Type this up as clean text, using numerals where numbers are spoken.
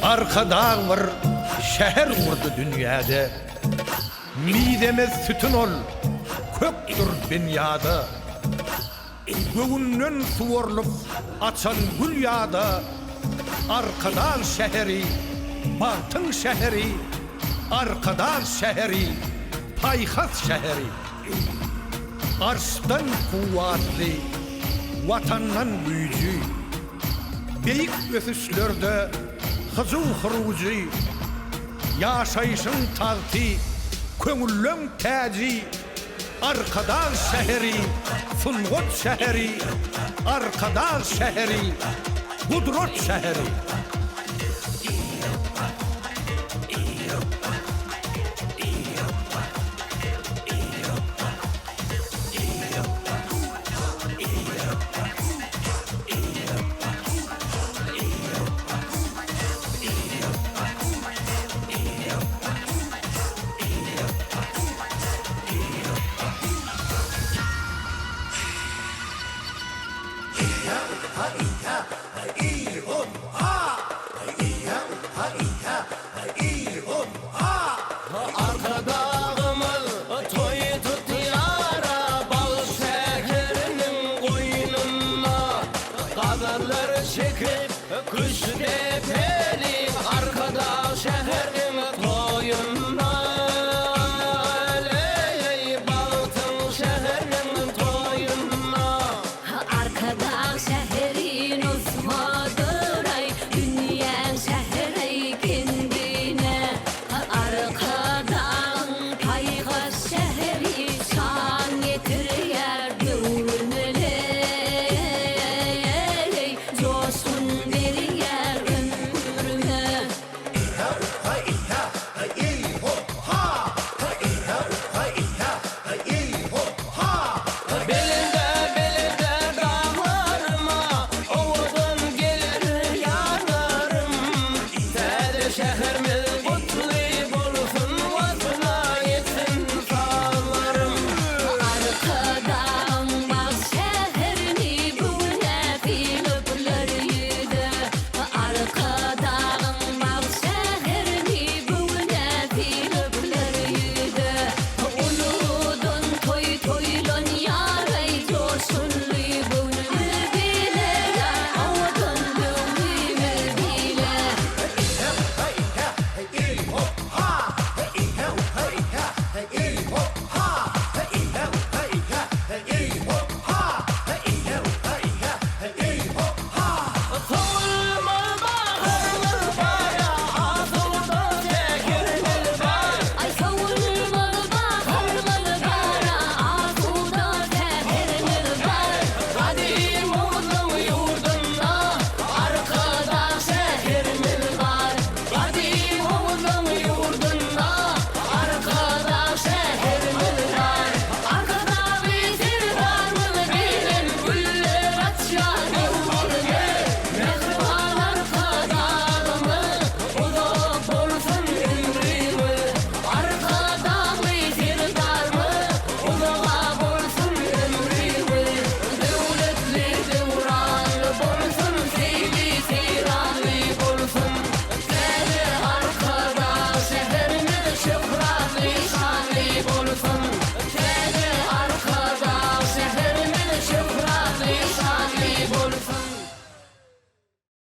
Arkadan var şehir vurdu dünyada. Midemiz sütun ol, köktür dünyada. Göğünden suvarlıp açan gül yağda. Arkadan şehri, batın şehri. Arkadan şehri, paykas şehri. Arştan kuvvetli, vatandan büyücü. Beyik ötüşlerde hızı hurucu. Yaşayışın tağti, köngüllün tacı. Arkadan şehri, Sungut şehri. Arkadan şehri, Kudret şehri.